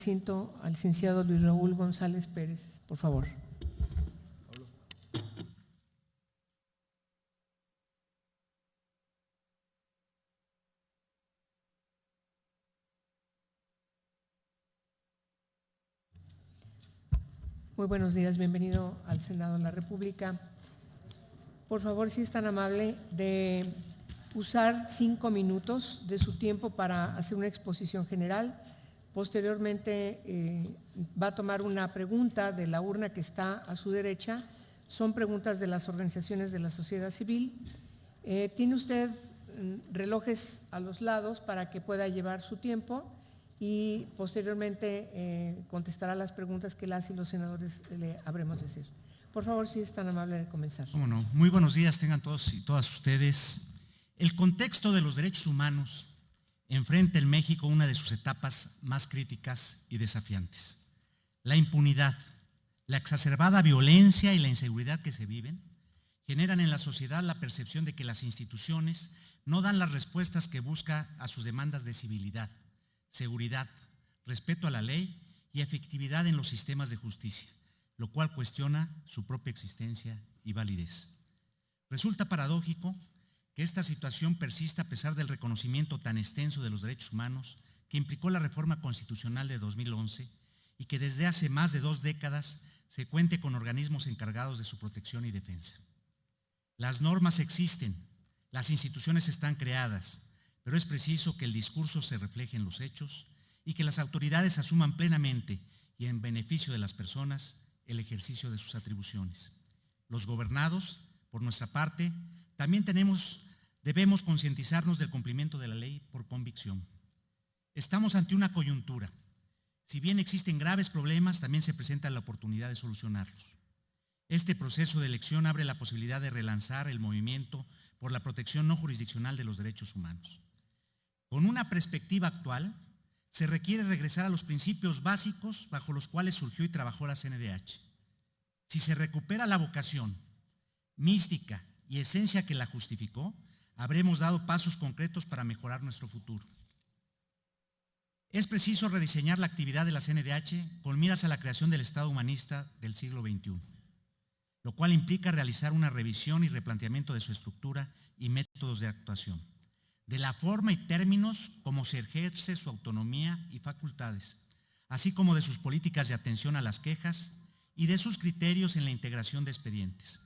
Recinto al licenciado Luis Raúl González Pérez, por favor. Muy buenos días, bienvenido al Senado de la República. Por favor, si es tan amable de usar 5 minutos de su tiempo para hacer una exposición general. Posteriormente va a tomar una pregunta de la urna que está a su derecha. Son preguntas de las organizaciones de la sociedad civil. Tiene usted relojes a los lados para que pueda llevar su tiempo y posteriormente contestará las preguntas que las y los senadores le habremos de hacer. Por favor, si es tan amable de comenzar. Cómo no. Muy buenos días tengan todos y todas ustedes. El contexto de los derechos humanos enfrenta en México una de sus etapas más críticas y desafiantes. La impunidad, la exacerbada violencia y la inseguridad que se viven generan en la sociedad la percepción de que las instituciones no dan las respuestas que busca a sus demandas de civilidad, seguridad, respeto a la ley y efectividad en los sistemas de justicia, lo cual cuestiona su propia existencia y validez. Resulta paradójico que esta situación persista a pesar del reconocimiento tan extenso de los derechos humanos que implicó la reforma constitucional de 2011 y que desde hace más de 2 décadas se cuente con organismos encargados de su protección y defensa. Las normas existen, las instituciones están creadas, pero es preciso que el discurso se refleje en los hechos y que las autoridades asuman plenamente y en beneficio de las personas el ejercicio de sus atribuciones. Los gobernados, por nuestra parte, también debemos concientizarnos del cumplimiento de la ley por convicción. Estamos ante una coyuntura. Si bien existen graves problemas, también se presenta la oportunidad de solucionarlos. Este proceso de elección abre la posibilidad de relanzar el movimiento por la protección no jurisdiccional de los derechos humanos. Con una perspectiva actual, se requiere regresar a los principios básicos bajo los cuales surgió y trabajó la CNDH. Si se recupera la vocación, mística y esencia que la justificó, habremos dado pasos concretos para mejorar nuestro futuro. Es preciso rediseñar la actividad de la CNDH con miras a la creación del Estado humanista del siglo XXI, lo cual implica realizar una revisión y replanteamiento de su estructura y métodos de actuación, de la forma y términos como se ejerce su autonomía y facultades, así como de sus políticas de atención a las quejas y de sus criterios en la integración de expedientes.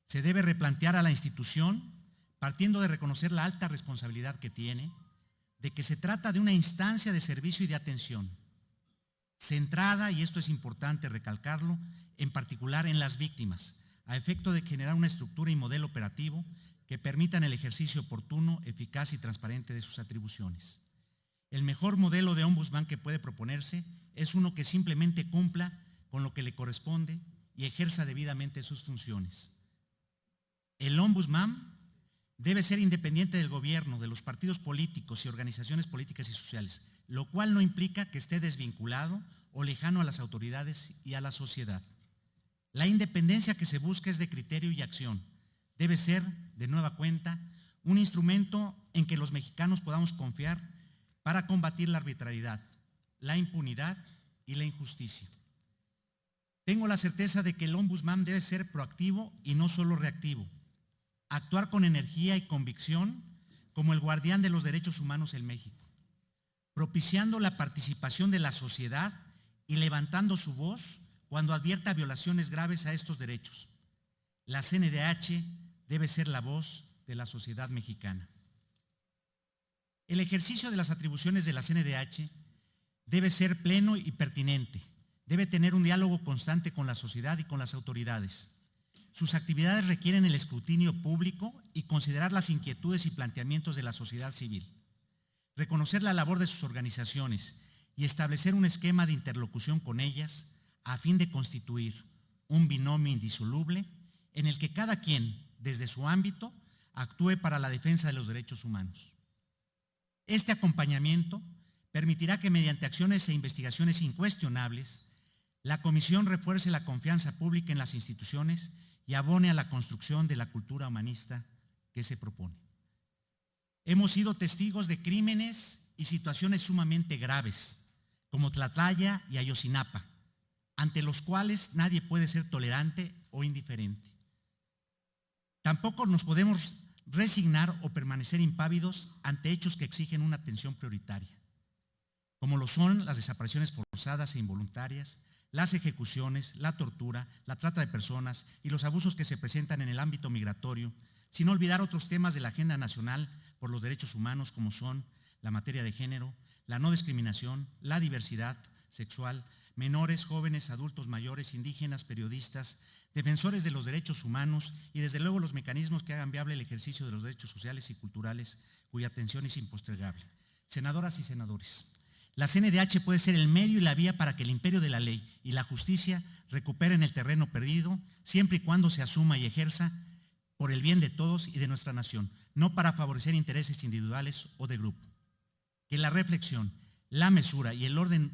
Se debe replantear a la institución partiendo de reconocer la alta responsabilidad que tiene, de que se trata de una instancia de servicio y de atención, centrada, y esto es importante recalcarlo, en particular en las víctimas, a efecto de generar una estructura y modelo operativo que permitan el ejercicio oportuno, eficaz y transparente de sus atribuciones. El mejor modelo de ombudsman que puede proponerse es uno que simplemente cumpla con lo que le corresponde y ejerza debidamente sus funciones. El ombudsman debe ser independiente del gobierno, de los partidos políticos y organizaciones políticas y sociales, lo cual no implica que esté desvinculado o lejano a las autoridades y a la sociedad. La independencia que se busca es de criterio y acción. Debe ser, de nueva cuenta, un instrumento en que los mexicanos podamos confiar para combatir la arbitrariedad, la impunidad y la injusticia. Tengo la certeza de que el ombudsman debe ser proactivo y no solo reactivo. Actuar con energía y convicción como el guardián de los derechos humanos en México, propiciando la participación de la sociedad y levantando su voz cuando advierta violaciones graves a estos derechos. La CNDH debe ser la voz de la sociedad mexicana. El ejercicio de las atribuciones de la CNDH debe ser pleno y pertinente, debe tener un diálogo constante con la sociedad y con las autoridades. Sus actividades requieren el escrutinio público y considerar las inquietudes y planteamientos de la sociedad civil, reconocer la labor de sus organizaciones y establecer un esquema de interlocución con ellas a fin de constituir un binomio indisoluble en el que cada quien, desde su ámbito, actúe para la defensa de los derechos humanos. Este acompañamiento permitirá que mediante acciones e investigaciones incuestionables, la Comisión refuerce la confianza pública en las instituciones y abone a la construcción de la cultura humanista que se propone. Hemos sido testigos de crímenes y situaciones sumamente graves, como Tlatlaya y Ayotzinapa, ante los cuales nadie puede ser tolerante o indiferente. Tampoco nos podemos resignar o permanecer impávidos ante hechos que exigen una atención prioritaria, como lo son las desapariciones forzadas e involuntarias, las ejecuciones, la tortura, la trata de personas y los abusos que se presentan en el ámbito migratorio, sin olvidar otros temas de la agenda nacional por los derechos humanos como son la materia de género, la no discriminación, la diversidad sexual, menores, jóvenes, adultos mayores, indígenas, periodistas, defensores de los derechos humanos y desde luego los mecanismos que hagan viable el ejercicio de los derechos sociales y culturales, cuya atención es impostergable. Senadoras y senadores, la CNDH puede ser el medio y la vía para que el imperio de la ley y la justicia recuperen el terreno perdido, siempre y cuando se asuma y ejerza por el bien de todos y de nuestra nación, no para favorecer intereses individuales o de grupo. Que la reflexión, la mesura y el orden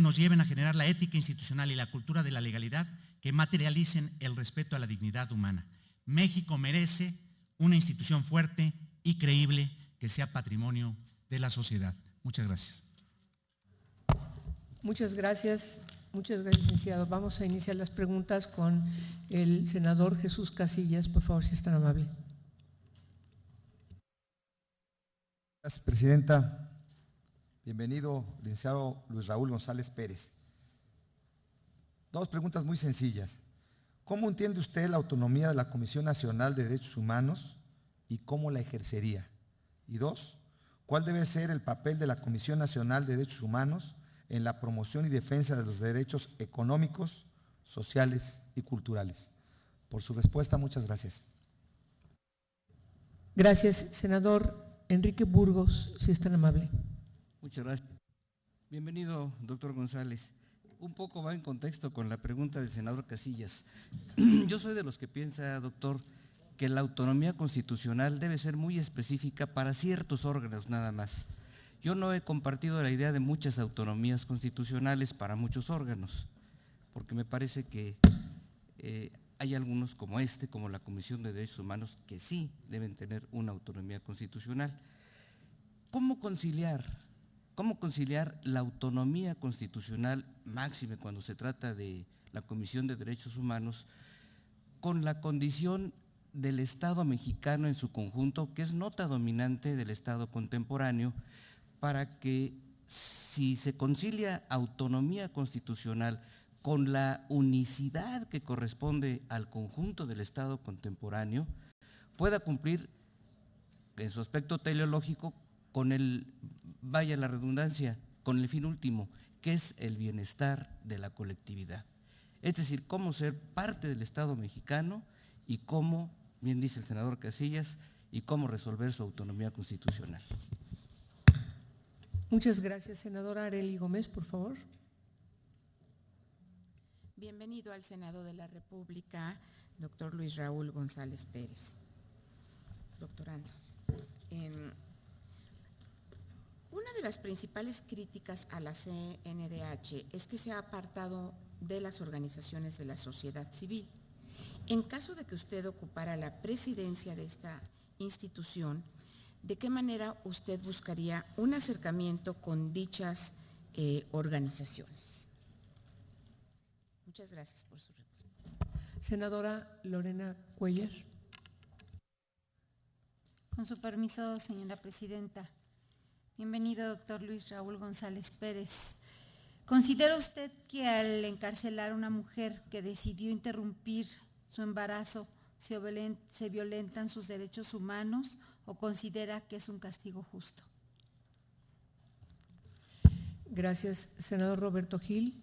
nos lleven a generar la ética institucional y la cultura de la legalidad que materialicen el respeto a la dignidad humana. México merece una institución fuerte y creíble que sea patrimonio de la sociedad. Muchas gracias. Muchas gracias, licenciado. Vamos a iniciar las preguntas con el senador Jesús Casillas, por favor, si es tan amable. Gracias, presidenta. Bienvenido, licenciado Luis Raúl González Pérez. Dos preguntas muy sencillas. ¿Cómo entiende usted la autonomía de la Comisión Nacional de Derechos Humanos y cómo la ejercería? Y dos, ¿cuál debe ser el papel de la Comisión Nacional de Derechos Humanos en la promoción y defensa de los derechos económicos, sociales y culturales? Por su respuesta, muchas gracias. Gracias, senador Enrique Burgos, si es tan amable. Muchas gracias. Bienvenido, doctor González. Un poco va en contexto con la pregunta del senador Casillas. Yo soy de los que piensa, doctor, que la autonomía constitucional debe ser muy específica para ciertos órganos nada más. Yo no he compartido la idea de muchas autonomías constitucionales para muchos órganos, porque me parece que hay algunos como como la Comisión de Derechos Humanos, que sí deben tener una autonomía constitucional. ¿Cómo conciliar la autonomía constitucional máxima cuando se trata de la Comisión de Derechos Humanos con la condición del Estado mexicano en su conjunto, que es nota dominante del Estado contemporáneo, para que si se concilia autonomía constitucional con la unicidad que corresponde al conjunto del Estado contemporáneo, pueda cumplir en su aspecto teleológico con el, vaya la redundancia, con el fin último, que es el bienestar de la colectividad? Es decir, cómo ser parte del Estado mexicano y cómo, bien dice el senador Casillas, y cómo resolver su autonomía constitucional. Muchas gracias, senadora Arely Gómez, por favor. Bienvenido al Senado de la República, doctor Luis Raúl González Pérez. Doctorando. Una de las principales críticas a la CNDH es que se ha apartado de las organizaciones de la sociedad civil. En caso de que usted ocupara la presidencia de esta institución, ¿de qué manera usted buscaría un acercamiento con dichas organizaciones? Muchas gracias por su respuesta. Senadora Lorena Cuellar. Con su permiso, señora presidenta. Bienvenido, doctor Luis Raúl González Pérez. ¿Considera usted que al encarcelar a una mujer que decidió interrumpir su embarazo se violentan sus derechos humanos o considera que es un castigo justo? Gracias, senador Roberto Gil.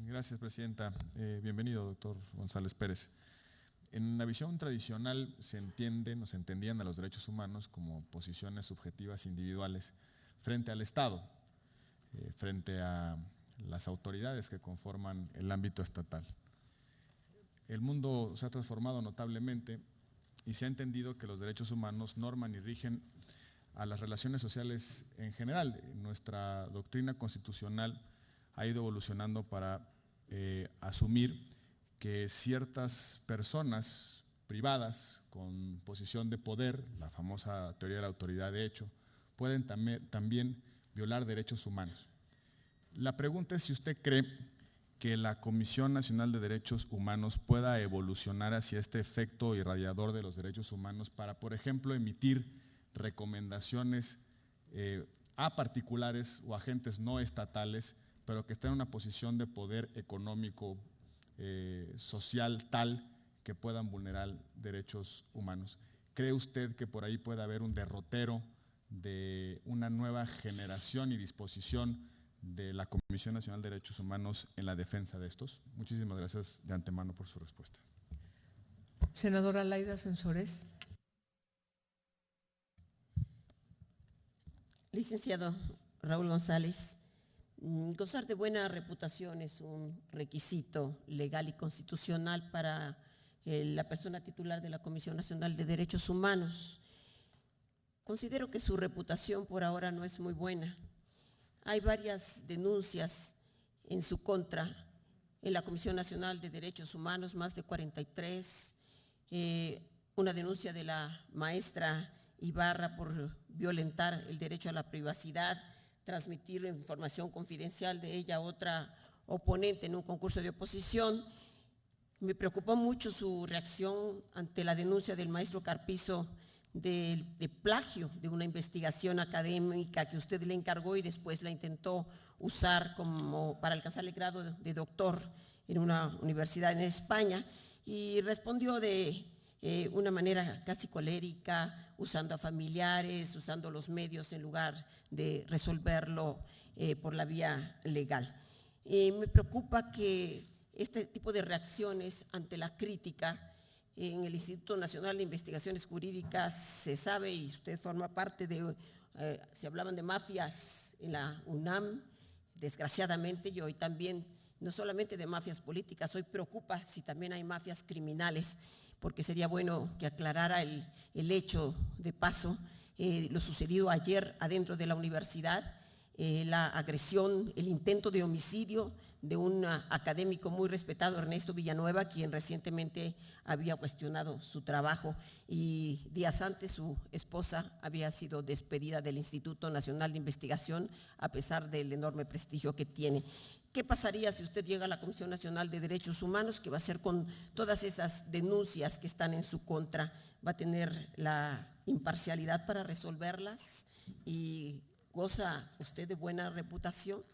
Gracias, presidenta. Bienvenido, doctor González Pérez. En la visión tradicional se entendían a los derechos humanos como posiciones subjetivas individuales frente al Estado, frente a las autoridades que conforman el ámbito estatal. El mundo se ha transformado notablemente y se ha entendido que los derechos humanos norman y rigen a las relaciones sociales en general. Nuestra doctrina constitucional ha ido evolucionando para asumir que ciertas personas privadas con posición de poder, la famosa teoría de la autoridad de hecho, pueden también violar derechos humanos. La pregunta es si usted cree que la Comisión Nacional de Derechos Humanos pueda evolucionar hacia este efecto irradiador de los derechos humanos para, por ejemplo, emitir recomendaciones a particulares o agentes no estatales, pero que estén en una posición de poder económico, social tal que puedan vulnerar derechos humanos. ¿Cree usted que por ahí puede haber un derrotero de una nueva generación y disposición de la Comisión Nacional de Derechos Humanos en la defensa de estos? Muchísimas gracias de antemano por su respuesta. Senadora Laida Sansores. Licenciado Raúl González, gozar de buena reputación es un requisito legal y constitucional para la persona titular de la Comisión Nacional de Derechos Humanos. Considero que su reputación por ahora no es muy buena. Hay varias denuncias en su contra en la Comisión Nacional de Derechos Humanos, más de 43, una denuncia de la maestra Ibarra por violentar el derecho a la privacidad, transmitir información confidencial de ella a otra oponente en un concurso de oposición. Me preocupó mucho su reacción ante la denuncia del maestro Carpizo de plagio de una investigación académica que usted le encargó y después la intentó usar como para alcanzar el grado de doctor en una universidad en España, y respondió de una manera casi colérica, usando a familiares, usando los medios en lugar de resolverlo por la vía legal. Me preocupa que este tipo de reacciones ante la crítica en el Instituto Nacional de Investigaciones Jurídicas se sabe, y usted forma parte de, se hablaban de mafias en la UNAM, desgraciadamente, y hoy también, no solamente de mafias políticas, hoy preocupa si también hay mafias criminales, porque sería bueno que aclarara el hecho de paso, lo sucedido ayer adentro de la universidad, la agresión, el intento de homicidio de un académico muy respetado, Ernesto Villanueva, quien recientemente había cuestionado su trabajo, y días antes su esposa había sido despedida del Instituto Nacional de Investigación a pesar del enorme prestigio que tiene. ¿Qué pasaría si usted llega a la Comisión Nacional de Derechos Humanos? ¿Qué va a hacer con todas esas denuncias que están en su contra? ¿Va a tener la imparcialidad para resolverlas? ¿Y goza usted de buena reputación?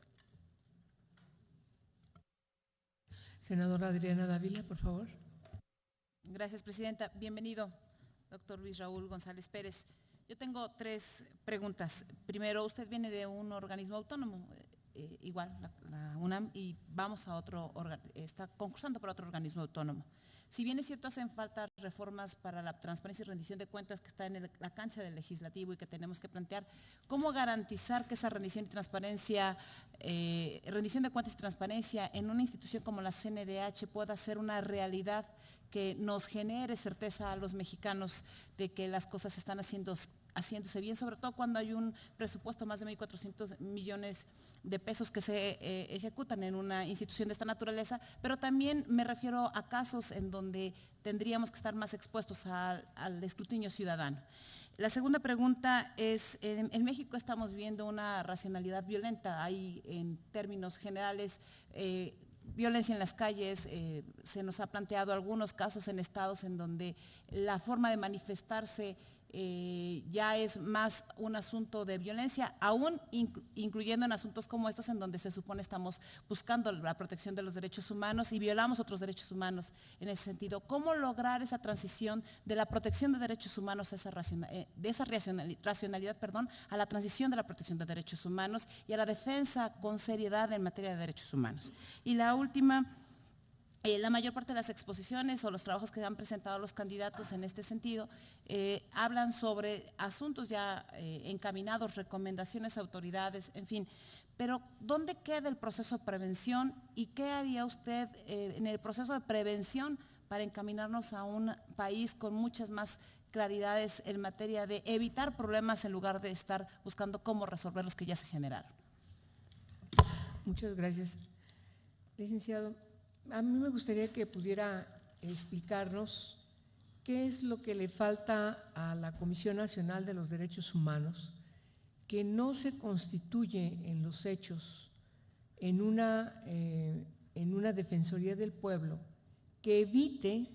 Senadora Adriana Dávila, por favor. Gracias, Presidenta. Bienvenido, doctor Luis Raúl González Pérez. Yo tengo 3 preguntas. Primero, usted viene de un organismo autónomo, igual, la UNAM, y vamos a está concursando por otro organismo autónomo. Si bien es cierto, hacen falta reformas para la transparencia y rendición de cuentas que está en la cancha del legislativo y que tenemos que plantear, ¿cómo garantizar que esa rendición y transparencia, rendición de cuentas y transparencia en una institución como la CNDH pueda ser una realidad que nos genere certeza a los mexicanos de que las cosas están haciéndose bien, sobre todo cuando hay un presupuesto más de 1.400 millones de pesos que se ejecutan en una institución de esta naturaleza, pero también me refiero a casos en donde tendríamos que estar más expuestos al escrutinio ciudadano. La segunda pregunta es, en México estamos viendo una racionalidad violenta, hay en términos generales violencia en las calles, se nos ha planteado algunos casos en estados en donde la forma de manifestarse ya es más un asunto de violencia, aún incluyendo en asuntos como estos en donde se supone estamos buscando la protección de los derechos humanos y violamos otros derechos humanos en ese sentido. ¿Cómo lograr esa transición de la protección de derechos humanos a esa racionalidad, a la transición de la protección de derechos humanos y a la defensa con seriedad en materia de derechos humanos? Y la última, la mayor parte de las exposiciones o los trabajos que han presentado los candidatos en este sentido hablan sobre asuntos ya encaminados, recomendaciones a autoridades, en fin. Pero ¿dónde queda el proceso de prevención y qué haría usted en el proceso de prevención para encaminarnos a un país con muchas más claridades en materia de evitar problemas en lugar de estar buscando cómo resolver los que ya se generaron? Muchas gracias. Licenciado, a mí me gustaría que pudiera explicarnos qué es lo que le falta a la Comisión Nacional de los Derechos Humanos, que no se constituye en los hechos en una Defensoría del Pueblo que evite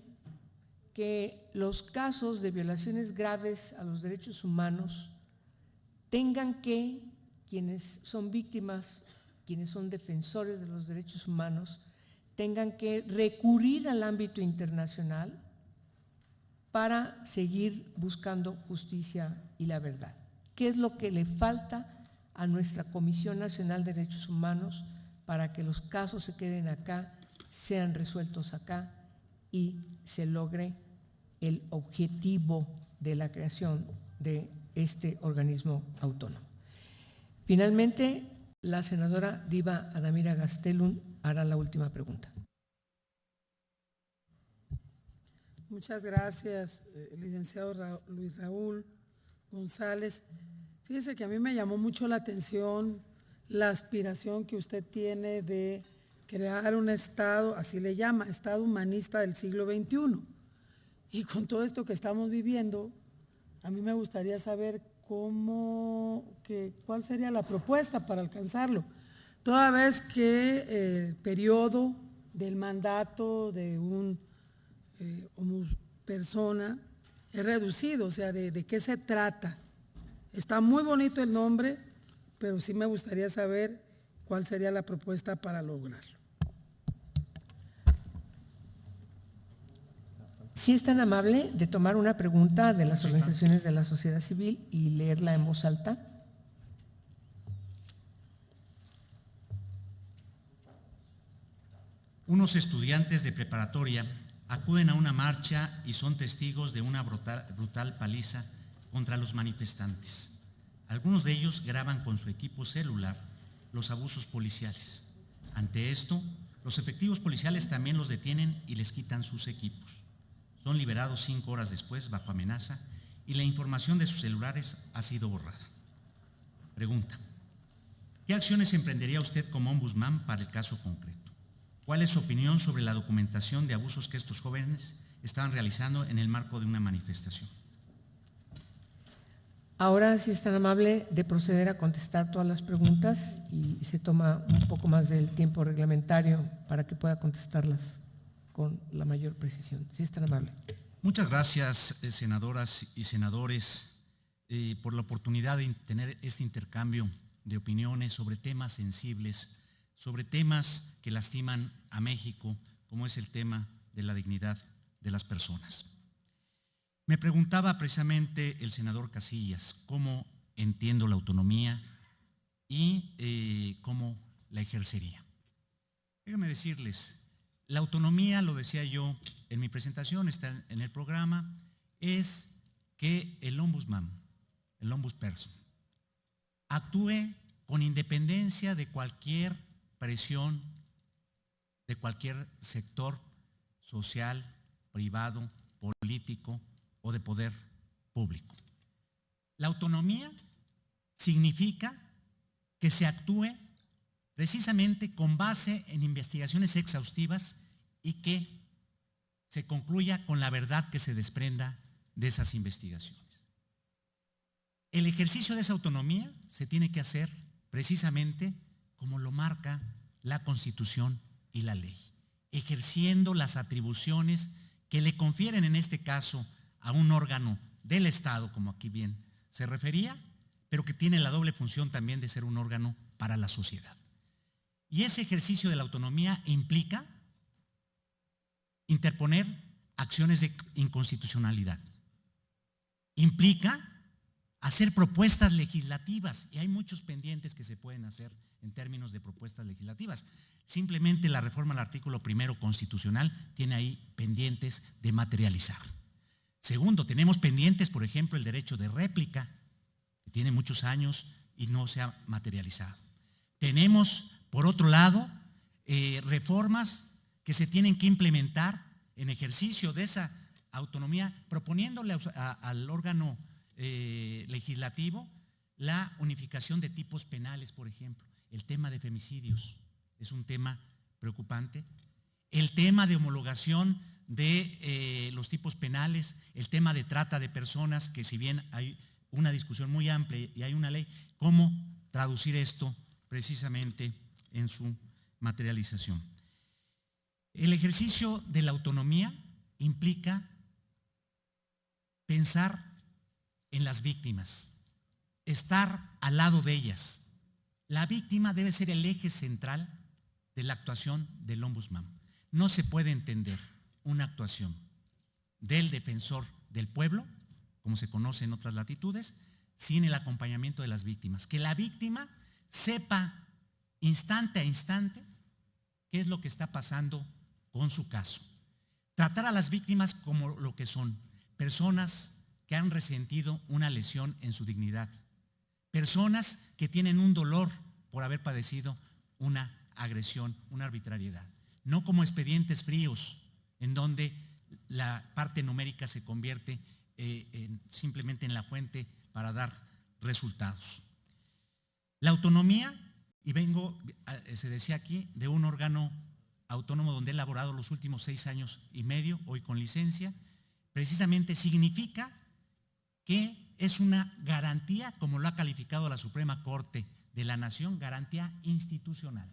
que los casos de violaciones graves a los derechos humanos tengan que, quienes son víctimas, quienes son defensores de los derechos humanos, tengan que recurrir al ámbito internacional para seguir buscando justicia y la verdad. ¿Qué es lo que le falta a nuestra Comisión Nacional de Derechos Humanos para que los casos se queden acá, sean resueltos acá y se logre el objetivo de la creación de este organismo autónomo? Finalmente, la senadora Diva Adamira Gastelum hará la última pregunta. Muchas gracias, licenciado Luis Raúl González. Fíjese que a mí me llamó mucho la atención la aspiración que usted tiene de crear un Estado, así le llama, Estado humanista del siglo XXI. Y con todo esto que estamos viviendo, a mí me gustaría saber cuál sería la propuesta para alcanzarlo, toda vez que el periodo del mandato de una persona es reducido, o sea, ¿de qué se trata? Está muy bonito el nombre, pero sí me gustaría saber cuál sería la propuesta para lograrlo. Si es tan amable de tomar una pregunta de las organizaciones de la sociedad civil y leerla en voz alta. Unos estudiantes de preparatoria acuden a una marcha y son testigos de una brutal paliza contra los manifestantes. Algunos de ellos graban con su equipo celular los abusos policiales. Ante esto, los efectivos policiales también los detienen y les quitan sus equipos. Son liberados 5 horas después bajo amenaza y la información de sus celulares ha sido borrada. Pregunta: ¿qué acciones emprendería usted como ombudsman para el caso concreto? ¿Cuál es su opinión sobre la documentación de abusos que estos jóvenes estaban realizando en el marco de una manifestación? Ahora, si es tan amable de proceder a contestar todas las preguntas y se toma un poco más del tiempo reglamentario para que pueda contestarlas con la mayor precisión. Si es tan amable. Muchas gracias, senadoras y senadores, por la oportunidad de tener este intercambio de opiniones sobre temas sensibles, sobre temas que lastiman a México, como es el tema de la dignidad de las personas. Me preguntaba precisamente el senador Casillas cómo entiendo la autonomía y cómo la ejercería. Déjenme decirles, la autonomía, lo decía yo en mi presentación, está en el programa, es que el ombudsman, el ombudsperson, actúe con independencia de cualquier presión de cualquier sector social, privado, político o de poder público. La autonomía significa que se actúe precisamente con base en investigaciones exhaustivas y que se concluya con la verdad que se desprenda de esas investigaciones. El ejercicio de esa autonomía se tiene que hacer precisamente como lo marca la Constitución y la ley, ejerciendo las atribuciones que le confieren en este caso a un órgano del Estado, como aquí bien se refería, pero que tiene la doble función también de ser un órgano para la sociedad. Y ese ejercicio de la autonomía implica interponer acciones de inconstitucionalidad. Implica hacer propuestas legislativas, y hay muchos pendientes que se pueden hacer en términos de propuestas legislativas. Simplemente la reforma al artículo 1 constitucional tiene ahí pendientes de materializar. Segundo, tenemos pendientes, por ejemplo, el derecho de réplica, que tiene muchos años y no se ha materializado. Tenemos, por otro lado, reformas que se tienen que implementar en ejercicio de esa autonomía, proponiéndole al órgano legislativo la unificación de tipos penales, por ejemplo. El tema de femicidios es un tema preocupante. El tema de homologación de los tipos penales, el tema de trata de personas, que si bien hay una discusión muy amplia y hay una ley, cómo traducir esto precisamente en su materialización. El ejercicio de la autonomía implica pensar en las víctimas, estar al lado de ellas. La víctima debe ser el eje central de la actuación del ombudsman. No se puede entender una actuación del defensor del pueblo, como se conoce en otras latitudes, sin el acompañamiento de las víctimas. Que la víctima sepa instante a instante qué es lo que está pasando con su caso. Tratar a las víctimas como lo que son, personas que han resentido una lesión en su dignidad, personas que tienen un dolor por haber padecido una agresión, una arbitrariedad, no como expedientes fríos en donde la parte numérica se convierte simplemente en la fuente para dar resultados. La autonomía, y se decía aquí, de un órgano autónomo donde he elaborado los últimos 6 años y medio, hoy con licencia, precisamente significa que es una garantía, como lo ha calificado la Suprema Corte de la Nación, garantía institucional.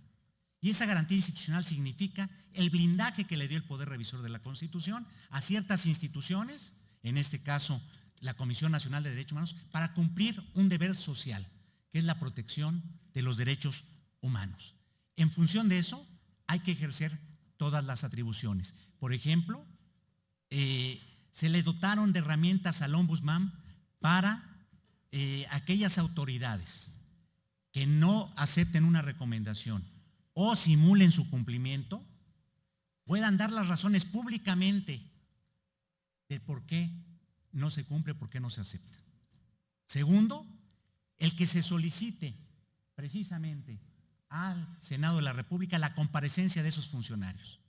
Y esa garantía institucional significa el blindaje que le dio el Poder Revisor de la Constitución a ciertas instituciones, en este caso la Comisión Nacional de Derechos Humanos, para cumplir un deber social, que es la protección de los derechos humanos. En función de eso, hay que ejercer todas las atribuciones. Por ejemplo, se le dotaron de herramientas al ombudsman para aquellas autoridades que no acepten una recomendación o simulen su cumplimiento, puedan dar las razones públicamente de por qué no se cumple, por qué no se acepta. Segundo, el que se solicite precisamente al Senado de la República la comparecencia de esos funcionarios.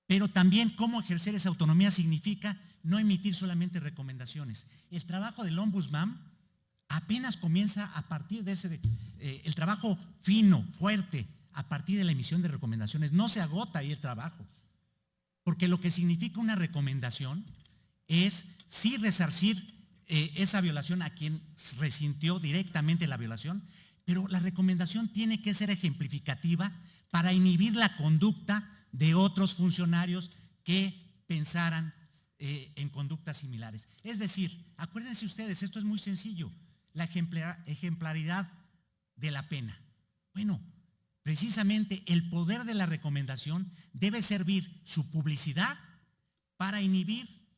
Pero también cómo ejercer esa autonomía significa no emitir solamente recomendaciones. El trabajo del ombudsman apenas comienza a partir de el trabajo fino, fuerte, a partir de la emisión de recomendaciones. No se agota ahí el trabajo, porque lo que significa una recomendación es sí resarcir esa violación a quien resintió directamente la violación, pero la recomendación tiene que ser ejemplificativa para inhibir la conducta de otros funcionarios que pensaran en conductas similares. Es decir, acuérdense ustedes, esto es muy sencillo, la ejemplaridad de la pena. Bueno, precisamente el poder de la recomendación debe servir su publicidad para inhibir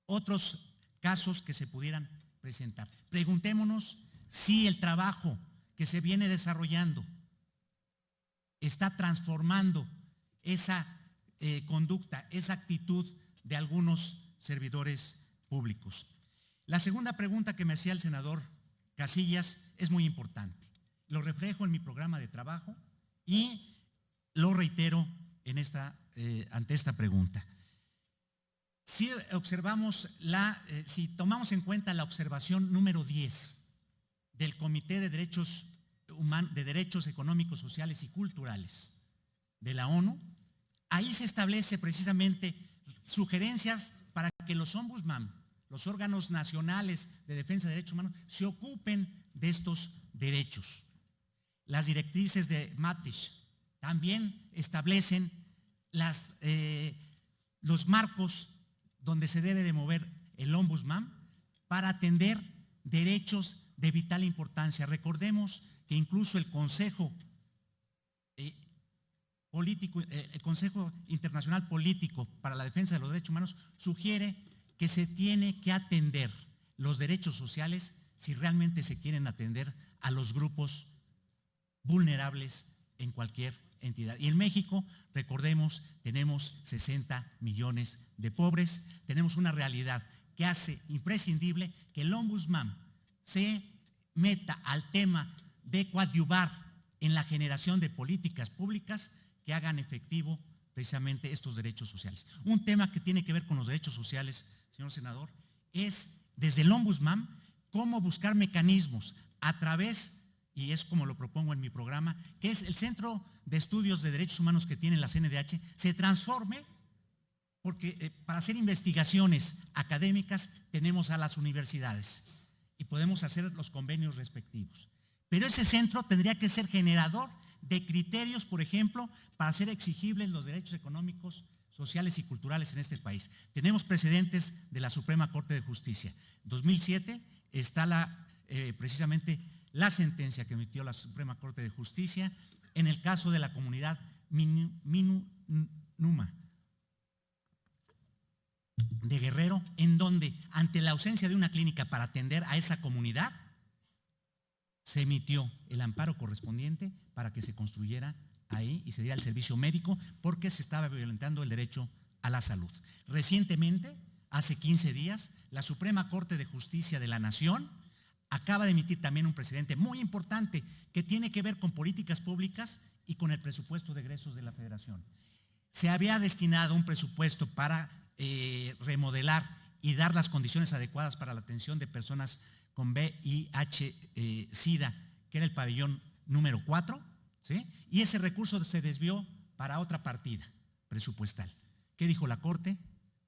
otros casos que se pudieran presentar. Preguntémonos si el trabajo que se viene desarrollando está transformando esa conducta, esa actitud de algunos servidores públicos. La segunda pregunta que me hacía el senador Casillas es muy importante. Lo reflejo en mi programa de trabajo y lo reitero ante esta pregunta. Si observamos si tomamos en cuenta la observación número 10 del Comité de Derechos Económicos, Sociales y Culturales de la ONU, ahí se establece precisamente sugerencias para que los ombudsman, los órganos nacionales de defensa de derechos humanos, se ocupen de estos derechos. Las directrices de Maastricht también establecen los marcos donde se debe de mover el ombudsman para atender derechos de vital importancia. Recordemos que incluso el Consejo Internacional Político para la Defensa de los Derechos Humanos sugiere que se tiene que atender los derechos sociales si realmente se quieren atender a los grupos vulnerables en cualquier entidad. Y en México, recordemos, tenemos 60 millones de pobres, tenemos una realidad que hace imprescindible que el ombudsman se meta al tema de coadyuvar en la generación de políticas públicas que hagan efectivo precisamente estos derechos sociales. Un tema que tiene que ver con los derechos sociales, señor senador, es desde el ombudsman cómo buscar mecanismos a través, y es como lo propongo en mi programa, que es el Centro de Estudios de Derechos Humanos que tiene la CNDH, se transforme, porque para hacer investigaciones académicas tenemos a las universidades. y podemos hacer los convenios respectivos. Pero ese centro tendría que ser generador de criterios, por ejemplo, para hacer exigibles los derechos económicos, sociales y culturales en este país. Tenemos precedentes de la Suprema Corte de Justicia. En 2007 está precisamente la sentencia que emitió la Suprema Corte de Justicia en el caso de la comunidad Numa de Guerrero, en donde, ante la ausencia de una clínica para atender a esa comunidad, se emitió el amparo correspondiente para que se construyera ahí y se diera el servicio médico, porque se estaba violentando el derecho a la salud. Recientemente, hace 15 días, la Suprema Corte de Justicia de la Nación acaba de emitir también un precedente muy importante que tiene que ver con políticas públicas y con el presupuesto de egresos de la Federación. Se había destinado un presupuesto para remodelar y dar las condiciones adecuadas para la atención de personas con VIH-Sida, que era el pabellón número 4, ¿sí? Y ese recurso se desvió para otra partida presupuestal. ¿Qué dijo la Corte?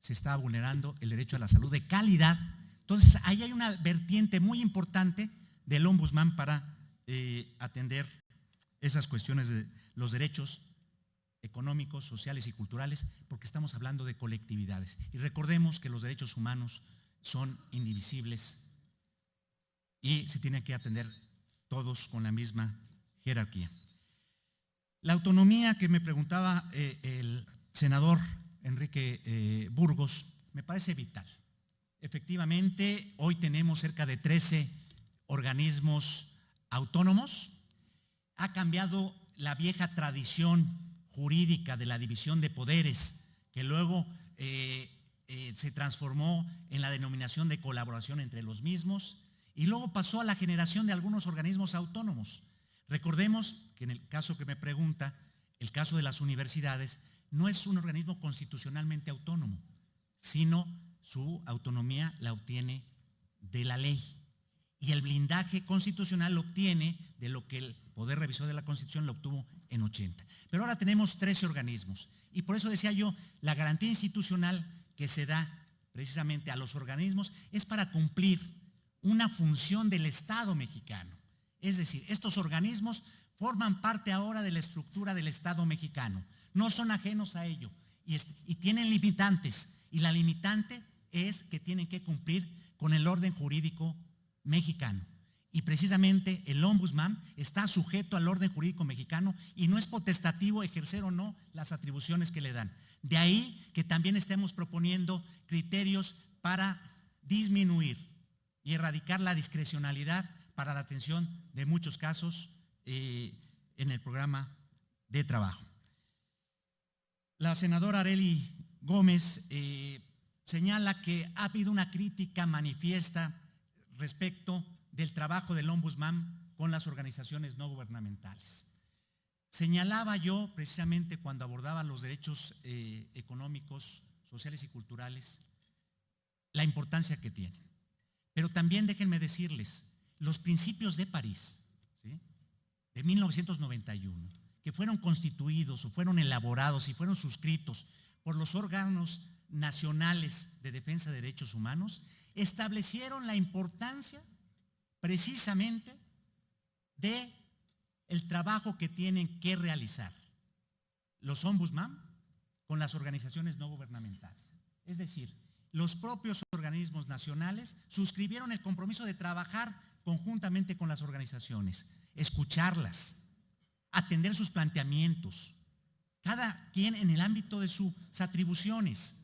Se estaba vulnerando el derecho a la salud de calidad. Entonces, ahí hay una vertiente muy importante del Ombudsman para atender esas cuestiones de los derechos económicos, sociales y culturales, porque estamos hablando de colectividades. Y recordemos que los derechos humanos son indivisibles y se tienen que atender todos con la misma jerarquía. La autonomía que me preguntaba el senador Enrique Burgos me parece vital. Efectivamente, hoy tenemos cerca de 13 organismos autónomos. Ha cambiado la vieja tradición jurídica de la división de poderes, que luego se transformó en la denominación de colaboración entre los mismos, y luego pasó a la generación de algunos organismos autónomos. Recordemos que en el caso que me pregunta, el caso de las universidades, no es un organismo constitucionalmente autónomo, sino su autonomía la obtiene de la ley. Y el blindaje constitucional lo obtiene de lo que el Poder Revisor de la Constitución lo obtuvo en 80. Pero ahora tenemos 13 organismos. Y por eso decía yo, la garantía institucional que se da precisamente a los organismos es para cumplir una función del Estado mexicano. Es decir, estos organismos forman parte ahora de la estructura del Estado mexicano. No son ajenos a ello y tienen limitantes. Y la limitante es que tienen que cumplir con el orden jurídico mexicano. Y precisamente el Ombudsman está sujeto al orden jurídico mexicano y no es potestativo ejercer o no las atribuciones que le dan. De ahí que también estemos proponiendo criterios para disminuir y erradicar la discrecionalidad para la atención de muchos casos en el programa de trabajo. La senadora Arely Gómez señala que ha habido una crítica manifiesta respecto del trabajo del Ombudsman con las organizaciones no gubernamentales. Señalaba yo, precisamente cuando abordaba los derechos económicos, sociales y culturales, la importancia que tienen. Pero también déjenme decirles, los principios de París, ¿sí?, de 1991, que fueron constituidos o fueron elaborados y fueron suscritos por los órganos nacionales de defensa de derechos humanos, establecieron la importancia precisamente de el trabajo que tienen que realizar los ombudsman con las organizaciones no gubernamentales. Es decir, los propios organismos nacionales suscribieron el compromiso de trabajar conjuntamente con las organizaciones, escucharlas, atender sus planteamientos, cada quien en el ámbito de sus atribuciones.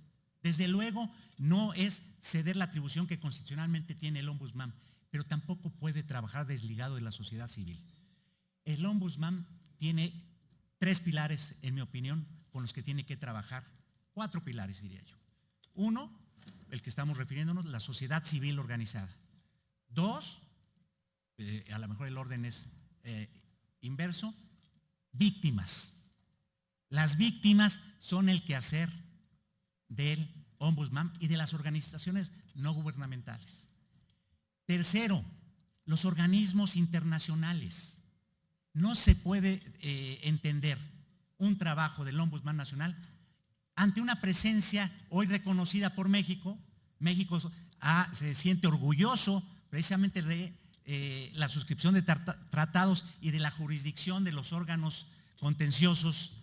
Desde luego, no es ceder la atribución que constitucionalmente tiene el ombudsman, pero tampoco puede trabajar desligado de la sociedad civil. El ombudsman tiene 3 pilares, en mi opinión, con los que tiene que trabajar, 4 pilares, diría yo. 1, el que estamos refiriéndonos, la sociedad civil organizada. 2, a lo mejor el orden es inverso, víctimas. Las víctimas son el quehacer del ombudsman y de las organizaciones no gubernamentales. Tercero, los organismos internacionales. No se puede entender un trabajo del Ombudsman Nacional ante una presencia hoy reconocida por México. México se siente orgulloso precisamente de la suscripción de tratados y de la jurisdicción de los órganos contenciosos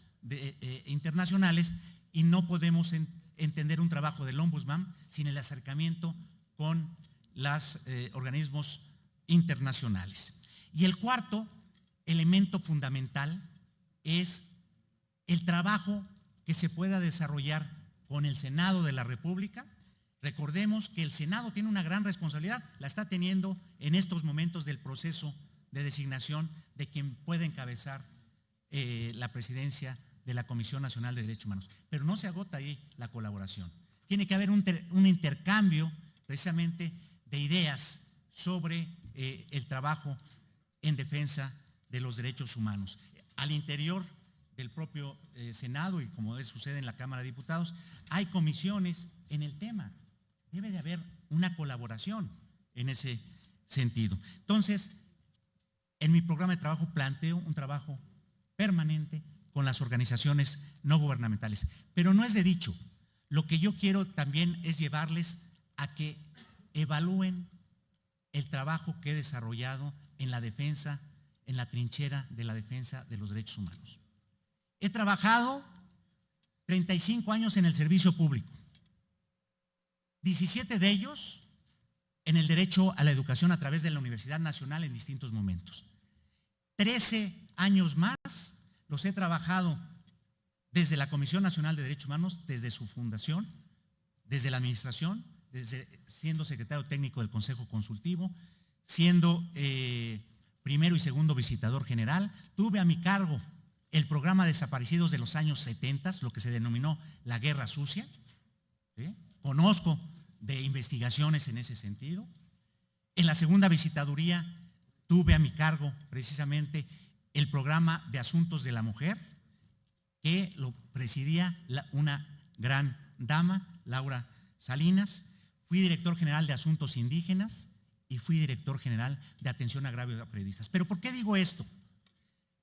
internacionales, y no podemos entender un trabajo del Ombudsman sin el acercamiento con los organismos internacionales. Y el cuarto elemento fundamental es el trabajo que se pueda desarrollar con el Senado de la República. Recordemos que el Senado tiene una gran responsabilidad, la está teniendo en estos momentos del proceso de designación de quien puede encabezar la presidencia de la Comisión Nacional de Derechos Humanos. Pero no se agota ahí la colaboración. Tiene que haber un intercambio precisamente de ideas sobre el trabajo en defensa de los derechos humanos. Al interior del propio Senado, y como sucede en la Cámara de Diputados, hay comisiones en el tema. Debe de haber una colaboración en ese sentido. Entonces, en mi programa de trabajo planteo un trabajo permanente con las organizaciones no gubernamentales. Pero no es de dicho. Lo que yo quiero también es llevarles a que evalúen el trabajo que he desarrollado en la defensa, en la trinchera de la defensa de los derechos humanos. He trabajado 35 años en el servicio público, 17 de ellos en el derecho a la educación a través de la Universidad Nacional en distintos momentos. 13 años más los he trabajado desde la Comisión Nacional de Derechos Humanos, desde su fundación, desde la administración, siendo secretario técnico del Consejo Consultivo, siendo primero y segundo visitador general. Tuve a mi cargo el programa Desaparecidos de los años 70, lo que se denominó la Guerra Sucia. ¿Sí? Conozco de investigaciones en ese sentido. En la segunda visitaduría tuve a mi cargo precisamente el programa de Asuntos de la Mujer, que lo presidía una gran dama, Laura Salinas. Fui director general de Asuntos Indígenas y fui director general de Atención a Agravio a Periodistas. ¿Pero por qué digo esto?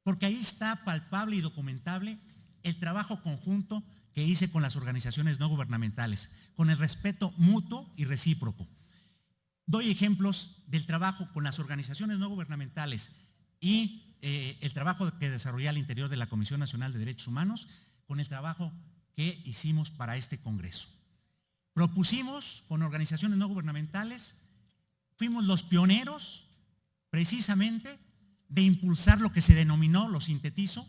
Porque ahí está palpable y documentable el trabajo conjunto que hice con las organizaciones no gubernamentales, con el respeto mutuo y recíproco. Doy ejemplos del trabajo con las organizaciones no gubernamentales y el trabajo que desarrollé al interior de la Comisión Nacional de Derechos Humanos, con el trabajo que hicimos para este Congreso. Propusimos con organizaciones no gubernamentales, fuimos los pioneros precisamente de impulsar lo que se denominó, lo sintetizo,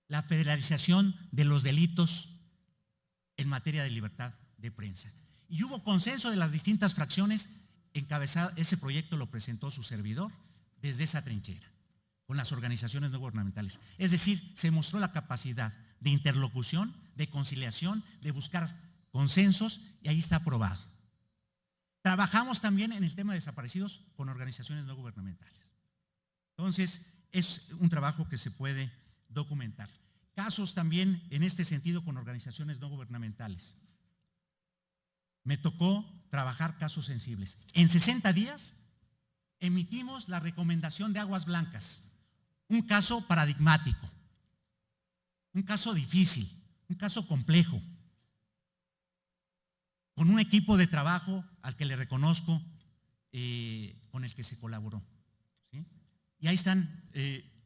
la federalización de los delitos en materia de libertad de prensa. Y hubo consenso de las distintas fracciones. Ese proyecto lo presentó su servidor desde esa trinchera, con las organizaciones no gubernamentales. Es decir, se mostró la capacidad de interlocución, de conciliación, de buscar consensos, y ahí está aprobado. Trabajamos también en el tema de desaparecidos con organizaciones no gubernamentales. Entonces, es un trabajo que se puede documentar. Casos también en este sentido con organizaciones no gubernamentales. Me tocó trabajar casos sensibles. En 60 días emitimos la recomendación de Aguas Blancas, un caso paradigmático, un caso difícil, un caso complejo, con un equipo de trabajo al que le reconozco, con el que se colaboró. ¿Sí? Y ahí están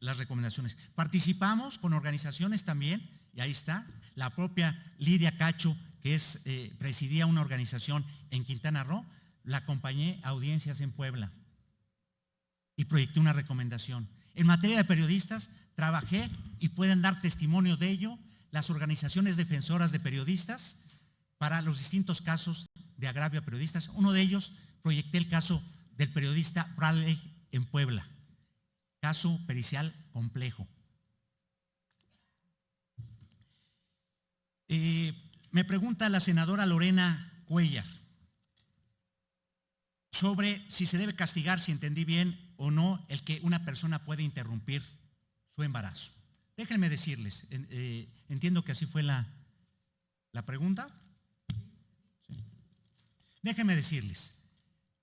las recomendaciones. Participamos con organizaciones también, y ahí está, la propia Lidia Cacho, que presidía una organización en Quintana Roo, la acompañé a audiencias en Puebla y proyecté una recomendación. En materia de periodistas, trabajé, y pueden dar testimonio de ello, las organizaciones defensoras de periodistas para los distintos casos de agravio a periodistas. Uno de ellos, proyecté el caso del periodista Bradley en Puebla, caso pericial complejo. Me pregunta la senadora Lorena Cuellar sobre si se debe castigar, si entendí bien o no, el que una persona puede interrumpir su embarazo. Déjenme decirles, entiendo que así fue la pregunta. Sí. Déjenme decirles,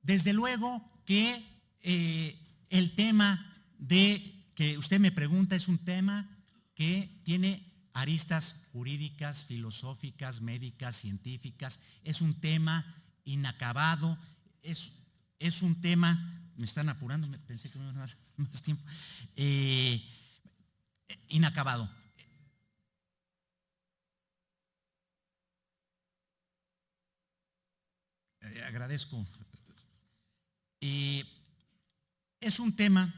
desde luego que el tema que usted me pregunta es un tema que tiene aristas jurídicas, filosóficas, médicas, científicas. Es un tema inacabado, es es un tema, me están apurando, pensé que me iban a dar más tiempo, inacabado. Agradezco. Es un tema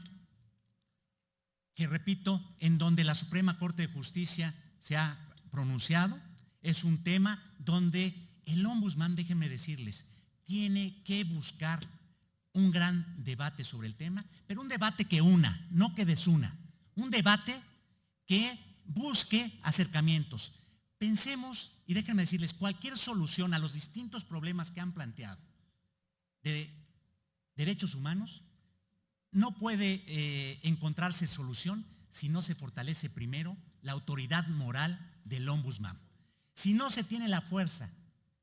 que, repito, en donde la Suprema Corte de Justicia se ha pronunciado, es un tema donde el ombudsman, déjenme decirles, tiene que buscar un gran debate sobre el tema, pero un debate que una, no que desuna, un debate que busque acercamientos. Pensemos, y déjenme decirles, cualquier solución a los distintos problemas que han planteado de derechos humanos no puede encontrarse solución si no se fortalece primero la autoridad moral del ombudsman. Si no se tiene la fuerza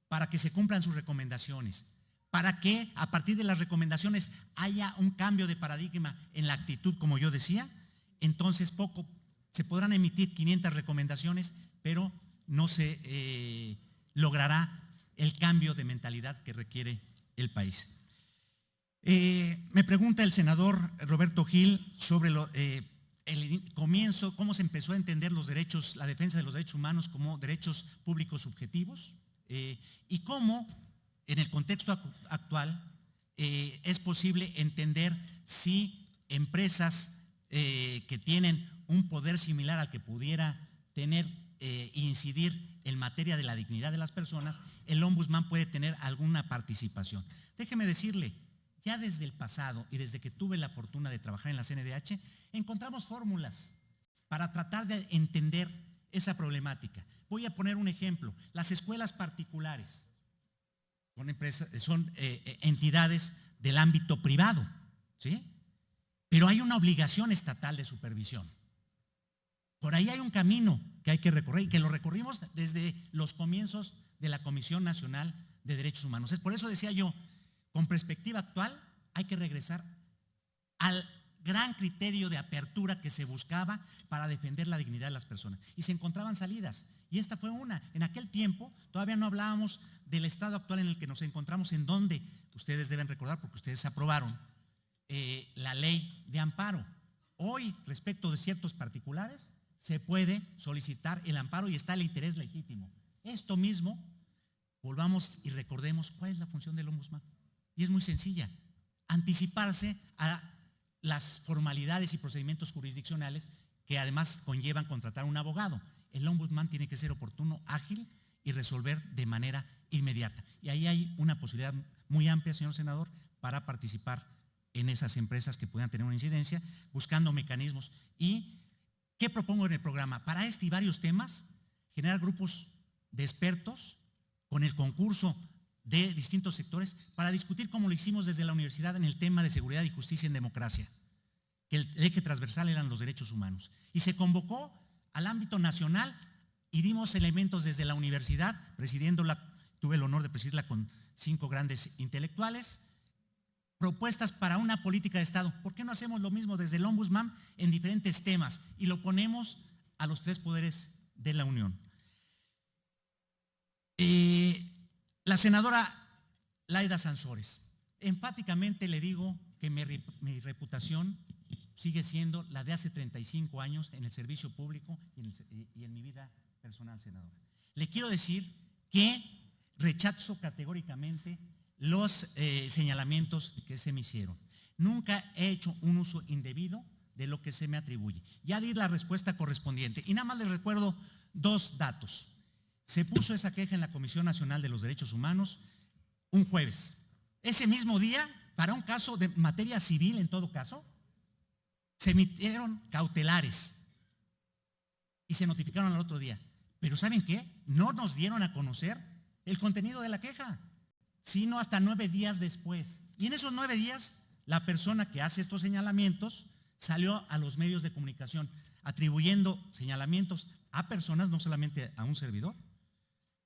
para que se cumplan sus recomendaciones, para que a partir de las recomendaciones haya un cambio de paradigma en la actitud, como yo decía, entonces se podrán emitir 500 recomendaciones, pero no se logrará el cambio de mentalidad que requiere el país. Me pregunta el senador Roberto Gil sobre el comienzo, cómo se empezó a entender los derechos, la defensa de los derechos humanos como derechos públicos subjetivos, y cómo en el contexto actual es posible entender si empresas que tienen un poder similar al que pudiera tener incidir en materia de la dignidad de las personas, el ombudsman puede tener alguna participación. Déjeme decirle, ya desde el pasado y desde que tuve la fortuna de trabajar en la CNDH, encontramos fórmulas para tratar de entender esa problemática. Voy a poner un ejemplo. Las escuelas particulares son entidades del ámbito privado, ¿sí? Pero hay una obligación estatal de supervisión. Por ahí hay un camino que hay que recorrer y que lo recorrimos desde los comienzos de la Comisión Nacional de Derechos Humanos. Es por eso decía yo, con perspectiva actual, hay que regresar al gran criterio de apertura que se buscaba para defender la dignidad de las personas. Y se encontraban salidas. Y esta fue una. En aquel tiempo todavía no hablábamos del estado actual en el que nos encontramos, en donde ustedes deben recordar, porque ustedes aprobaron la ley de amparo. Hoy, respecto de ciertos particulares, se puede solicitar el amparo y está el interés legítimo. Esto mismo, volvamos y recordemos cuál es la función del ombudsman. Y es muy sencilla, anticiparse a las formalidades y procedimientos jurisdiccionales que además conllevan contratar un abogado. El ombudsman tiene que ser oportuno, ágil y resolver de manera inmediata. Y ahí hay una posibilidad muy amplia, señor senador, para participar en esas empresas que puedan tener una incidencia, buscando mecanismos. ¿Y qué propongo en el programa? Para este y varios temas, generar grupos de expertos con el concurso de distintos sectores para discutir, como lo hicimos desde la universidad, en el tema de seguridad y justicia en democracia, que el eje transversal eran los derechos humanos. Y se convocó al ámbito nacional y dimos elementos desde la universidad, tuve el honor de presidirla con 5 grandes intelectuales, propuestas para una política de Estado. ¿Por qué no hacemos lo mismo desde el ombudsman en diferentes temas y lo ponemos a los 3 poderes de la Unión? La senadora Laida Sansores, enfáticamente le digo que mi reputación sigue siendo la de hace 35 años en el servicio público y en mi vida personal, senadora. Le quiero decir que rechazo categóricamente los señalamientos que se me hicieron. Nunca he hecho un uso indebido de lo que se me atribuye. Ya di la respuesta correspondiente y nada más les recuerdo 2 datos. Se puso esa queja en la Comisión Nacional de los Derechos Humanos un jueves. Ese mismo día, para un caso de materia civil en todo caso, se emitieron cautelares y se notificaron al otro día. Pero ¿saben qué? No nos dieron a conocer el contenido de la queja, sino hasta 9 días después. Y en esos 9 días, la persona que hace estos señalamientos salió a los medios de comunicación atribuyendo señalamientos a personas, no solamente a un servidor,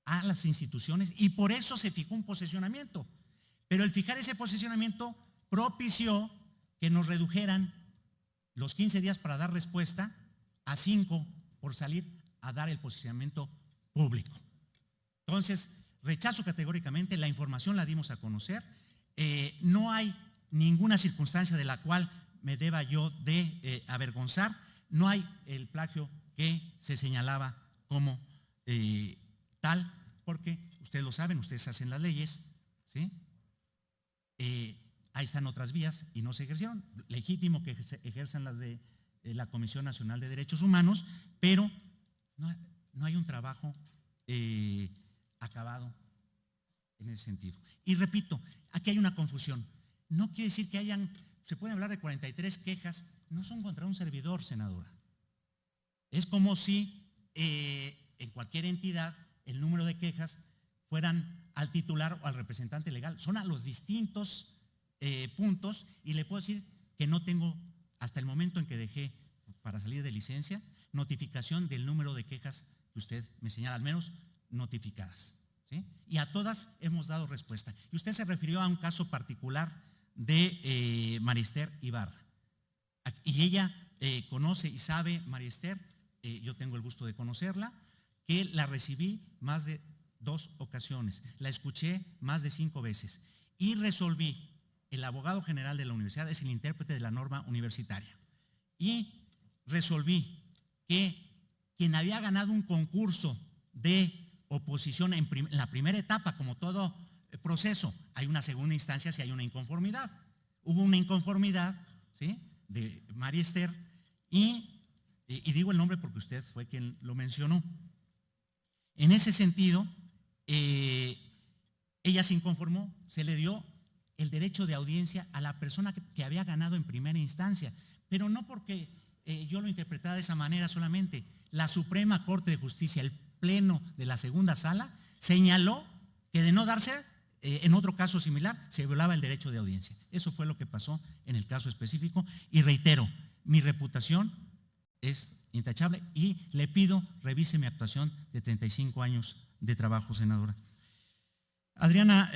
a las instituciones, y por eso se fijó un posicionamiento. Pero el fijar ese posicionamiento propició que nos redujeran los 15 días para dar respuesta a 5 por salir a dar el posicionamiento público. Entonces, rechazo categóricamente, la información la dimos a conocer, no hay ninguna circunstancia de la cual me deba yo de avergonzar. No hay el plagio que se señalaba como tal, porque ustedes lo saben, ustedes hacen las leyes, ¿sí? Ahí están otras vías y no se ejercieron. Legítimo que se ejerzan las de la Comisión Nacional de Derechos Humanos, pero no hay un trabajo acabado en ese sentido. Y repito, aquí hay una confusión. No quiere decir que se puede hablar de 43 quejas, no son contra un servidor, senadora. Es como si en cualquier entidad el número de quejas fueran al titular o al representante legal. Son a los distintos puntos, y le puedo decir que no tengo, hasta el momento en que dejé para salir de licencia, notificación del número de quejas que usted me señala, al menos notificadas, ¿sí? Y a todas hemos dado respuesta. Y usted se refirió a un caso particular de Mariester Ibarra. Y ella conoce y sabe, Mariester, yo tengo el gusto de conocerla, que la recibí más de 2 ocasiones, la escuché más de 5 veces y resolví. El abogado general de la universidad es el intérprete de la norma universitaria, y resolví que quien había ganado un concurso de oposición en la primera etapa, como todo proceso, hay una segunda instancia si hay una inconformidad. Hubo una inconformidad, ¿sí?, de Mariester, y digo el nombre porque usted fue quien lo mencionó. En ese sentido, ella se inconformó, se le dio el derecho de audiencia a la persona que había ganado en primera instancia, pero no porque yo lo interpretara de esa manera solamente. La Suprema Corte de Justicia, el Pleno de la segunda sala, señaló que de no darse, en otro caso similar, se violaba el derecho de audiencia. Eso fue lo que pasó en el caso específico, y reitero, mi reputación es intachable y le pido revise mi actuación de 35 años de trabajo, senadora. Adriana,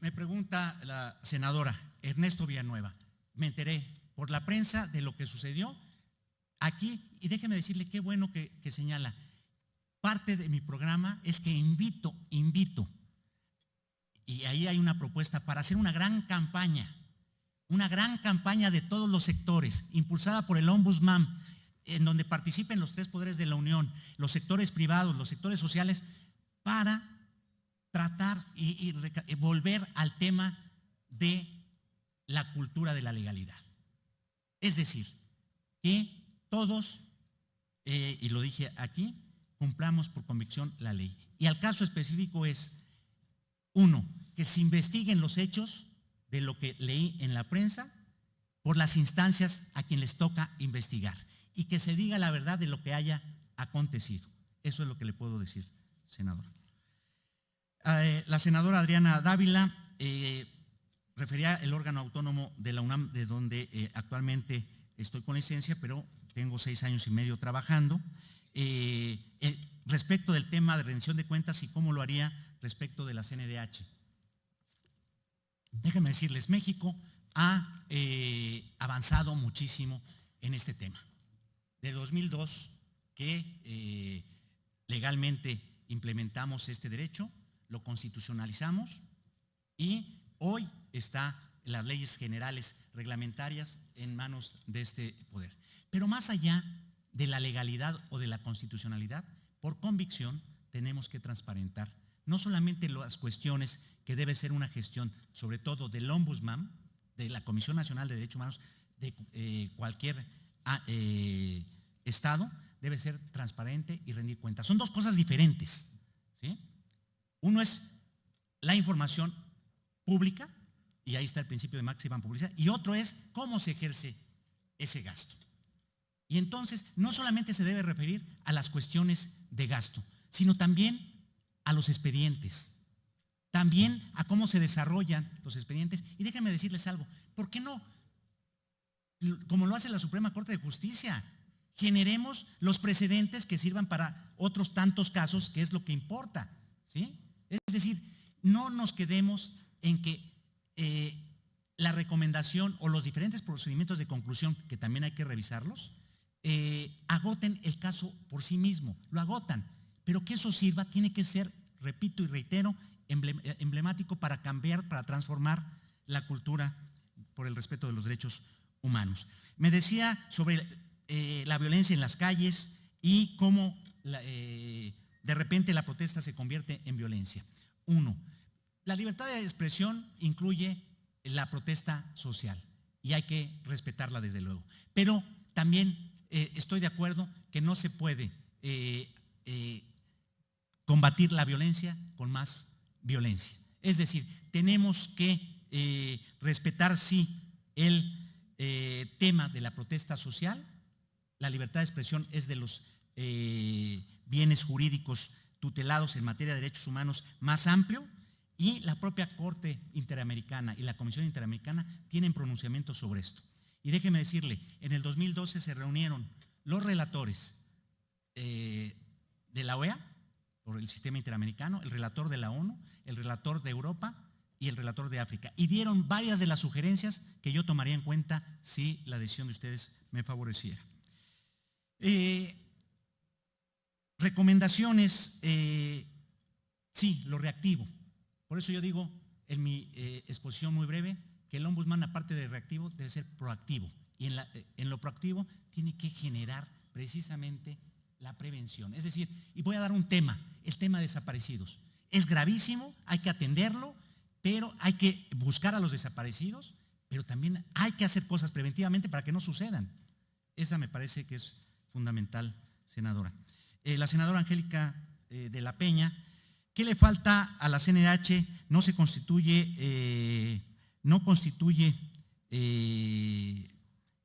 me pregunta la senadora Ernesto Villanueva, me enteré por la prensa de lo que sucedió aquí, y déjeme decirle qué bueno que señala. Parte de mi programa es que invito, y ahí hay una propuesta para hacer una gran campaña de todos los sectores, impulsada por el Ombudsman, en donde participen los 3 poderes de la Unión, los sectores privados, los sectores sociales, para tratar y volver al tema de la cultura de la legalidad. Es decir, que todos, y lo dije aquí, cumplamos por convicción la ley. Y al caso específico es, 1, que se investiguen los hechos de lo que leí en la prensa por las instancias a quien les toca investigar, y que se diga la verdad de lo que haya acontecido. Eso es lo que le puedo decir, senador. La senadora Adriana Dávila refería el órgano autónomo de la UNAM, de donde actualmente estoy con licencia, pero tengo 6 años y medio trabajando. Respecto del tema de rendición de cuentas y cómo lo haría respecto de la CNDH. Déjenme decirles, México ha avanzado muchísimo en este tema. De 2002 que legalmente implementamos este derecho, lo constitucionalizamos, y hoy está las leyes generales reglamentarias en manos de este poder. Pero más allá de la legalidad o de la constitucionalidad, por convicción tenemos que transparentar no solamente las cuestiones que debe ser una gestión, sobre todo del Ombudsman, de la Comisión Nacional de Derechos Humanos, de cualquier Estado, debe ser transparente y rendir cuentas. Son 2 cosas diferentes, ¿sí? Uno es la información pública, y ahí está el principio de máxima publicidad, y otro es cómo se ejerce ese gasto. Y entonces no solamente se debe referir a las cuestiones de gasto, sino también a los expedientes, también a cómo se desarrollan los expedientes. Y déjenme decirles algo, ¿por qué no, como lo hace la Suprema Corte de Justicia, generemos los precedentes que sirvan para otros tantos casos, que es lo que importa, ¿sí? Es decir, no nos quedemos en que la recomendación o los diferentes procedimientos de conclusión, que también hay que revisarlos, agoten el caso por sí mismo, lo agotan, pero que eso sirva tiene que ser, repito y reitero, emblemático para cambiar, para transformar la cultura por el respeto de los derechos humanos. Me decía sobre la violencia en las calles y cómo de repente la protesta se convierte en violencia. Uno, la libertad de expresión incluye la protesta social y hay que respetarla desde luego. Pero también estoy de acuerdo que no se puede combatir la violencia con más violencia. Es decir, tenemos que respetar, sí, el tema de la protesta social. La libertad de expresión es de los bienes jurídicos tutelados en materia de derechos humanos más amplio, y la propia Corte Interamericana y la Comisión Interamericana tienen pronunciamientos sobre esto. Y déjeme decirle, en el 2012 se reunieron los relatores de la OEA, por el sistema interamericano, el relator de la ONU, el relator de Europa y el relator de África, y dieron varias de las sugerencias que yo tomaría en cuenta si la decisión de ustedes me favoreciera. Recomendaciones, sí, lo reactivo. Por eso yo digo en mi exposición muy breve que el ombudsman, aparte de reactivo, debe ser proactivo, y en lo proactivo tiene que generar precisamente la prevención. Es decir, y voy a dar un tema, el tema de desaparecidos. Es gravísimo, hay que atenderlo, pero hay que buscar a los desaparecidos, pero también hay que hacer cosas preventivamente para que no sucedan. Esa me parece que es fundamental, senadora. La senadora Angélica de la Peña, ¿qué le falta a la CNDH? No se constituye,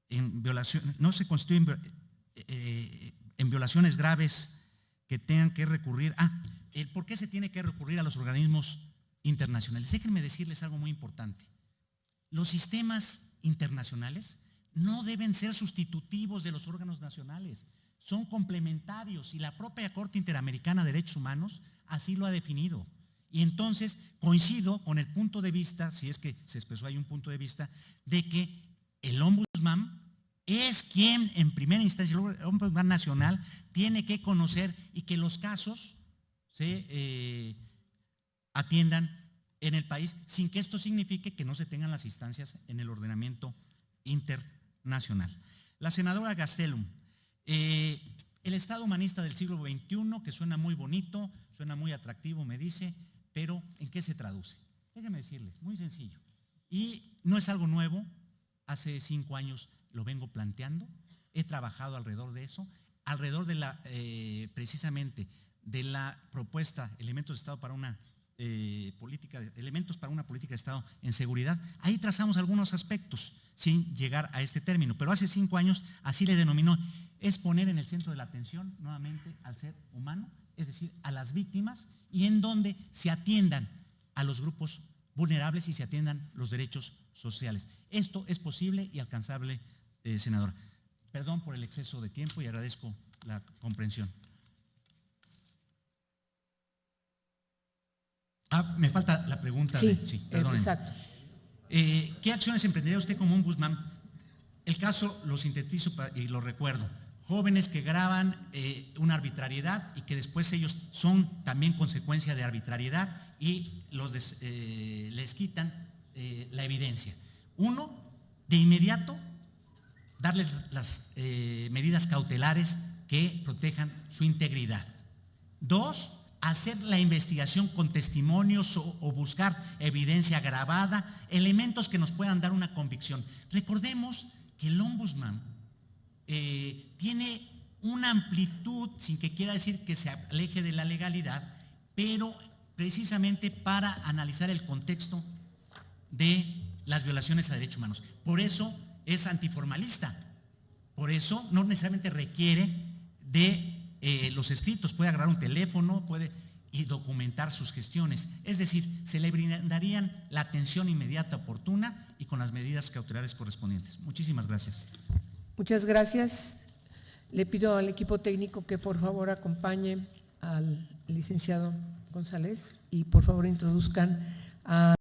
en violación, no se constituye en violaciones graves que tengan que recurrir. ¿Por qué se tiene que recurrir a los organismos internacionales? Déjenme decirles algo muy importante. Los sistemas internacionales no deben ser sustitutivos de los órganos nacionales, son complementarios, y la propia Corte Interamericana de Derechos Humanos así lo ha definido. Y entonces coincido con el punto de vista, si es que se expresó ahí un punto de vista, de que el ombudsman es quien en primera instancia, el ombudsman nacional, tiene que conocer y que los casos se atiendan en el país, sin que esto signifique que no se tengan las instancias en el ordenamiento internacional. La senadora Gastelum, el Estado humanista del siglo XXI, que suena muy bonito, suena muy atractivo, me dice, pero ¿en qué se traduce? Déjenme decirles, muy sencillo. Y no es algo nuevo, hace 5 años lo vengo planteando, he trabajado alrededor de eso, alrededor de la, precisamente, de la propuesta Elementos de Estado para una elementos para una política de Estado en seguridad. Ahí trazamos algunos aspectos sin llegar a este término, pero hace 5 años así le denominó, es poner en el centro de la atención nuevamente al ser humano, es decir, a las víctimas, y en donde se atiendan a los grupos vulnerables y se atiendan los derechos sociales. Esto es posible y alcanzable, senadora. Perdón por el exceso de tiempo y agradezco la comprensión. Me falta la pregunta. Sí, perdónenme. exacto. ¿Qué acciones emprendería usted como ombudsman? El caso lo sintetizo y lo recuerdo. Jóvenes que graban una arbitrariedad y que después ellos son también consecuencia de arbitrariedad y les quitan la evidencia. Uno, de inmediato, darles las medidas cautelares que protejan su integridad. 2, hacer la investigación con testimonios o buscar evidencia grabada, elementos que nos puedan dar una convicción. Recordemos que el ombudsman tiene una amplitud, sin que quiera decir que se aleje de la legalidad, pero precisamente para analizar el contexto de las violaciones a derechos humanos. Por eso es antiformalista, por eso no necesariamente requiere de los escritos, puede agarrar un teléfono, y documentar sus gestiones. Es decir, se le brindarían la atención inmediata, oportuna y con las medidas cautelares correspondientes. Muchísimas gracias. Muchas gracias. Le pido al equipo técnico que por favor acompañe al licenciado González y por favor introduzcan a